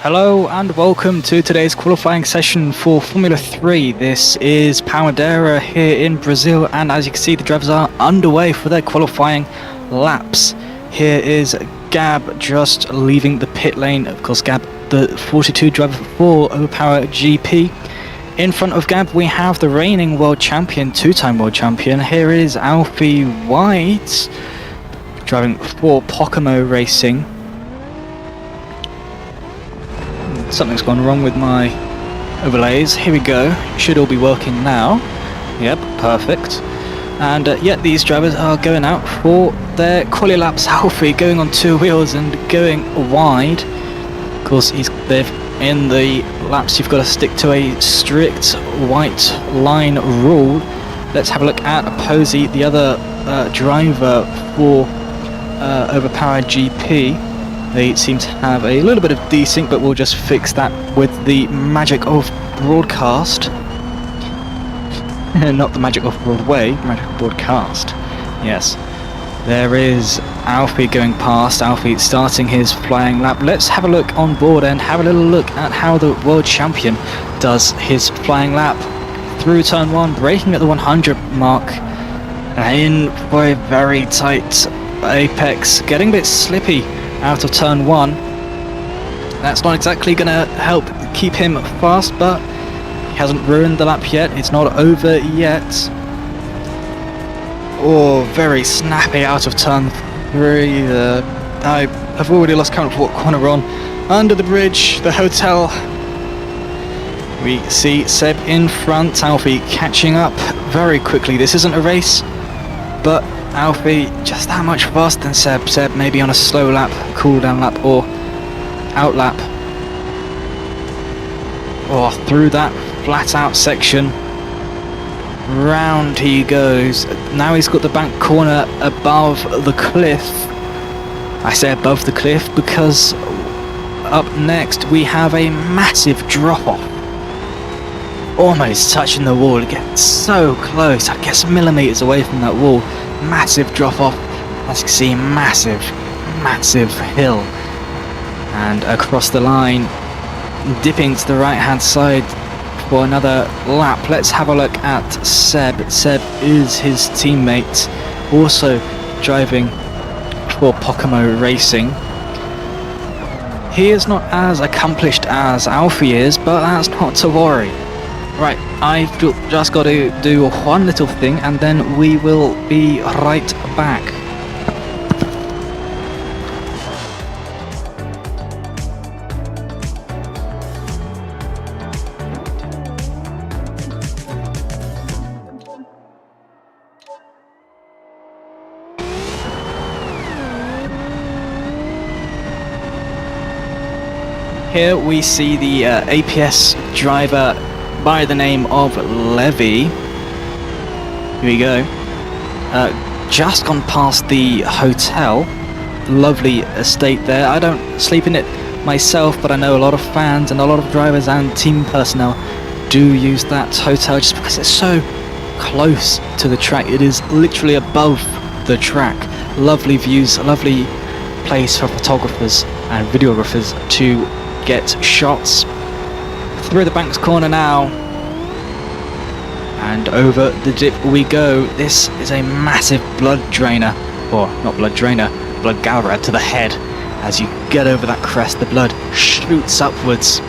Hello and welcome to today's qualifying session for Formula 3. This is Palmedera here in Brazil, and as you can see the drivers are underway for their qualifying laps. Here is Gab just leaving the pit lane. Of course, Gab, the 42 driver for BeamGP. In front of Gab we have the reigning world champion, two-time world champion. Here is Alfie White driving for Pocomo Racing. Something's gone wrong with my overlays. Here we go. Should all be working now. Yep, perfect. And yet these drivers are going out for their quali laps. Alfie going on two wheels and going wide. Of course, they've in the laps you've got to stick to a strict white line rule. Let's have a look at Posey, the other driver for Overpowered GP. They seem to have a little bit of desync, but we'll just fix that with the magic of broadcast. Not the magic of Broadway, magic of broadcast. Yes. There is Alfie going past. Alfie starting his flying lap. Let's have a look on board and have a little look at how the world champion does his flying lap. Through turn 1, braking at the 100 mark. In for a very tight apex. Getting a bit slippy out of turn 1. That's not exactly going to help keep him fast, but he hasn't ruined the lap yet. It's not over yet. Oh, very snappy out of turn 3. I have already lost count of what corner we're on. Under the bridge, the hotel. We see Seb in front, Alfie catching up very quickly. This isn't a race, but Alfie just that much faster than Seb. Seb maybe on a slow lap, cool down lap, or out lap. Or through that flat out section. Round he goes. Now he's got the back corner above the cliff. I say above the cliff because up next we have a massive drop off. Almost touching the wall. It gets so close. I guess millimeters away from that wall. Massive drop off. As you can see, massive hill. And across the line, dipping to the right hand side for another lap. Let's have a look at Seb. Seb is his teammate, also driving for Pocomo Racing. He is not as accomplished as Alfie is, but that's not to worry. Right, I've just got to do one little thing and then we will be right back. Here we see the APS driver by the name of Levy. Here we go. Just gone past the hotel. Lovely estate there. I don't sleep in it myself, but I know a lot of fans and a lot of drivers and team personnel do use that hotel just because it's so close to the track. It is literally above the track. Lovely views, a lovely place for photographers and videographers to get shots. Through the Banks corner now, and over the dip we go. This is a massive blood drainer, or not blood drainer, blood gouger to the head. As you get over that crest, the blood shoots upwards.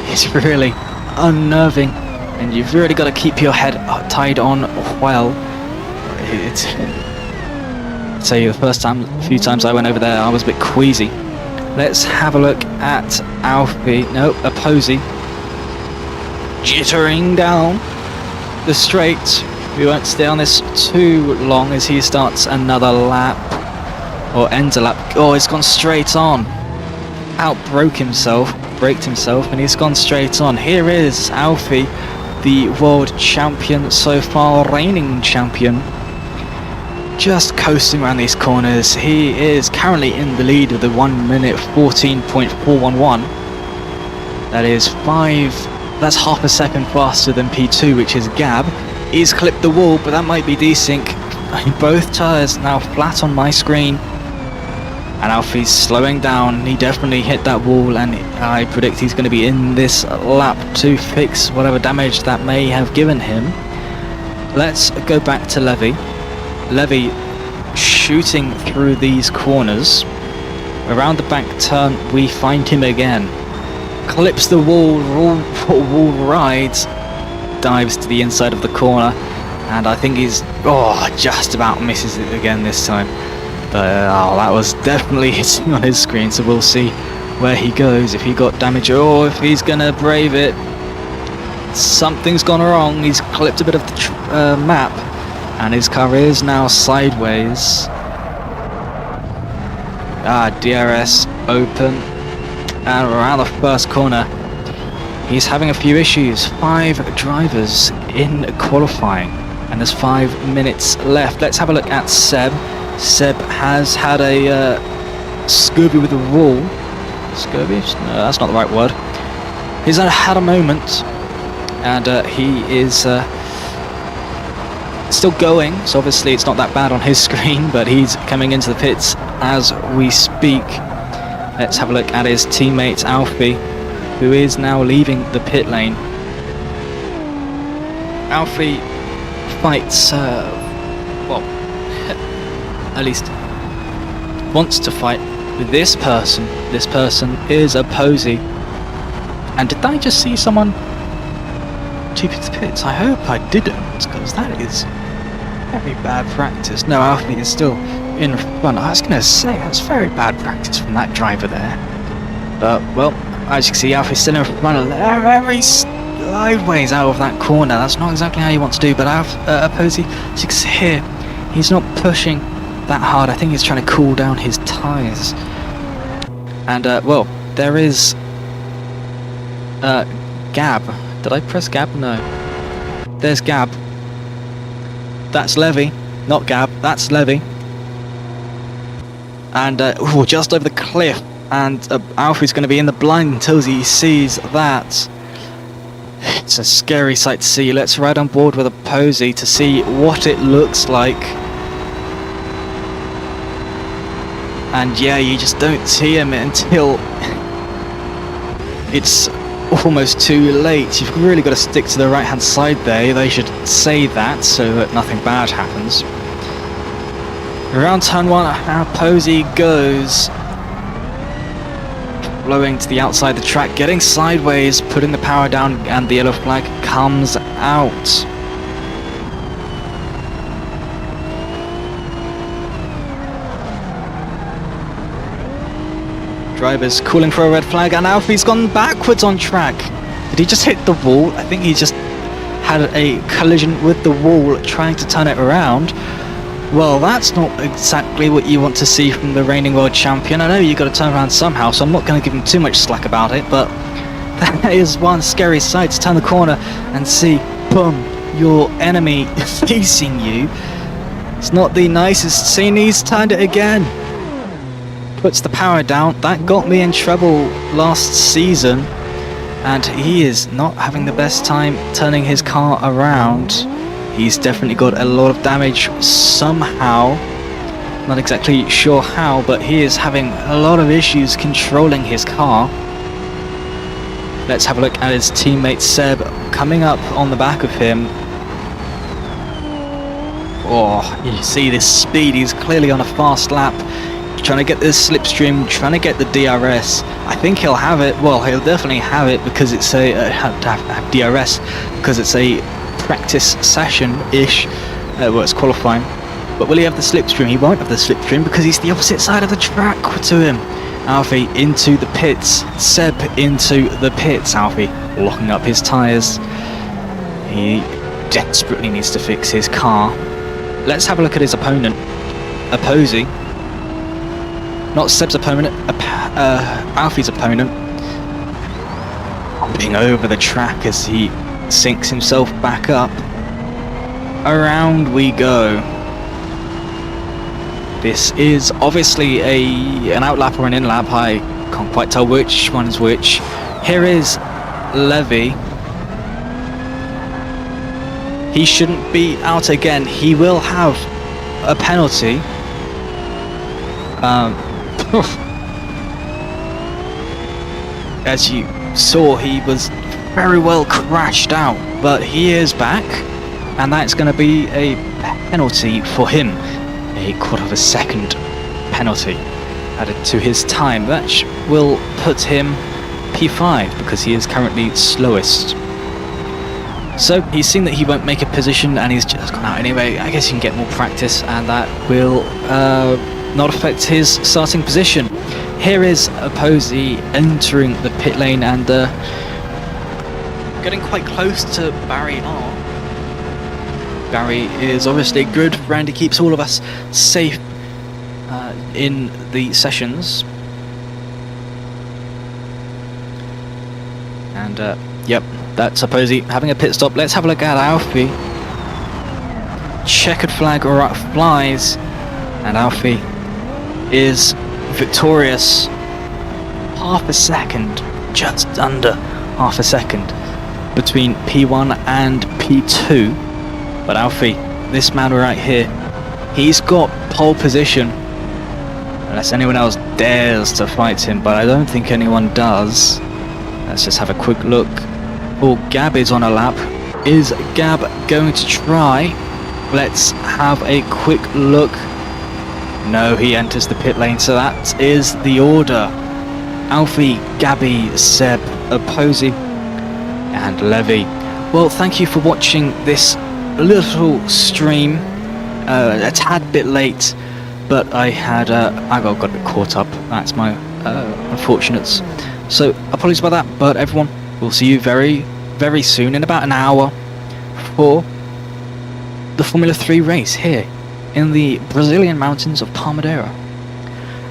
It's really unnerving, and you've really got to keep your head tied on well. I'd say the first time, a few times I went over there, I was a bit queasy. Let's have a look at Alfie, no, Posey. Jittering down the straight. We won't stay on this too long as he starts another lap, or ends a lap. Oh, he's gone straight on. Braked himself, and he's gone straight on. Here is Alfie, the world champion so far, reigning champion. Just coasting around these corners. He is currently in the lead with the 1 minute 14.411. That is that's half a second faster than P2, which is Gab. He's clipped the wall, but that might be desync. Both tyres now flat on my screen. And Alfie's slowing down. He definitely hit that wall, and I predict he's going to be in this lap to fix whatever damage that may have given him. Let's go back to Levy. Levy shooting through these corners. Around the bank turn, we find him again. Clips the wall, wall rides, dives to the inside of the corner, and I think he's just about misses it again this time. But that was definitely hitting on his screen, so we'll see where he goes, if he got damage or if he's gonna brave it. Something's gone wrong. He's clipped a bit of the map, and his car is now sideways. DRS open, and around the first corner he's having a few issues. 5 drivers in qualifying, and there's 5 minutes left. Let's have a look at Seb. Seb has had a Scooby with the wall. Scooby? No, that's not the right word. He's had a moment, and he is still going, so obviously it's not that bad on his screen, but he's coming into the pits as we speak. Let's have a look at his teammate Alfie, who is now leaving the pit lane. Alfie fights, well, at least wants to fight with this person. This person is a Posey. And did I just see someone to pits? I hope I didn't, because that is very bad practice. No, Alfie is still in front. I was going to say, that's very bad practice from that driver there. But, well, as you can see, Alfie's still in front, very sideways out of that corner. That's not exactly how you want to do, but Posey, as you can see here, he's not pushing that hard. I think he's trying to cool down his tyres. And, well, there is Gab. Did I press Gab? No. There's Gab. That's Levy. Not Gab, that's Levy. And, just over the cliff. And Alfie's going to be in the blind until he sees that. It's a scary sight to see. Let's ride on board with a Posey to see what it looks like. And yeah, you just don't see him until it's almost too late. You've really got to stick to the right hand side there. They should say that so that nothing bad happens. Around turn 1, how Posey goes. Blowing to the outside the track, getting sideways, putting the power down, and the yellow flag comes out. Drivers calling for a red flag, and Alfie's gone backwards on track. Did he just hit the wall? I think he just had a collision with the wall trying to turn it around. Well, that's not exactly what you want to see from the reigning world champion. I know you've got to turn around somehow, so I'm not going to give him too much slack about it, but that is one scary sight, to turn the corner and see, boom, your enemy facing you. It's not the nicest scene. He's turned it again. Puts the power down. That got me in trouble last season, and he is not having the best time turning his car around. He's definitely got a lot of damage somehow. Not exactly sure how, but he is having a lot of issues controlling his car. Let's have a look at his teammate Seb coming up on the back of him. Oh, you see this speed. He's clearly on a fast lap. Trying to get this slipstream, trying to get the DRS. I think he'll have it. Well, he'll definitely have it because it's a have DRS because it's a practice session-ish. Well, it's qualifying. But will he have the slipstream? He won't have the slipstream because he's the opposite side of the track to him. Alfie into the pits. Seb into the pits. Alfie locking up his tyres. He desperately needs to fix his car. Let's have a look at his opponent. A Posey. Not Seb's opponent, Alfie's opponent. Hopping over the track as he sinks himself back up. Around we go. This is obviously an outlap or an inlap. I can't quite tell which one is which. Here is Levy. He shouldn't be out again. He will have a penalty. As you saw, he was very well crashed out, but he is back, and that's going to be a penalty for him. A quarter of a second penalty added to his time. That will put him P5 because he is currently slowest. So he's seen that he won't make a position and he's just gone out anyway. I guess he can get more practice and that will not affect his starting position. Here is Posey entering the pit lane and getting quite close to Barry R. Barry is obviously a good friend. He keeps all of us safe in the sessions. And yep, that's Posey having a pit stop. Let's have a look at Alfie. Checkered flag flies, and Alfie is victorious. Half a second, just under half a second between P1 and P2. But Alfie, this man right here, he's got pole position. Unless anyone else dares to fight him, but I don't think anyone does. Let's just have a quick look. Oh, Gab is on a lap. Is Gab going to try? Let's have a quick look. No, he enters the pit lane, so that is the order. Alfie, Gabby, Seb, Posey, and Levy. Well, thank you for watching this little stream. A tad bit late, but I got a bit caught up. That's my unfortunates. So apologies about that, but everyone, we'll see you very, very soon in about an hour for the Formula 3 race here in the Brazilian mountains of Palmedera.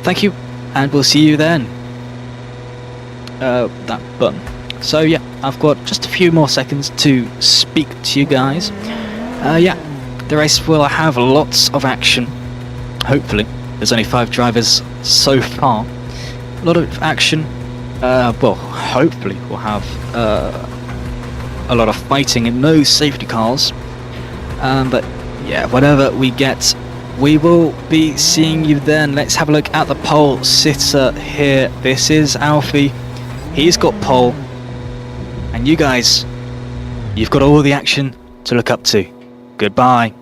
Thank you, and we'll see you then. That button. So yeah, I've got just a few more seconds to speak to you guys. Yeah, the race will have lots of action. Hopefully, there's only 5 drivers so far. A lot of action. Well, hopefully we'll have a lot of fighting and no safety cars. But yeah, whatever we get, we will be seeing you then. Let's have a look at the pole sitter here. This is Alfie. He's got pole. And you guys, you've got all the action to look up to. Goodbye.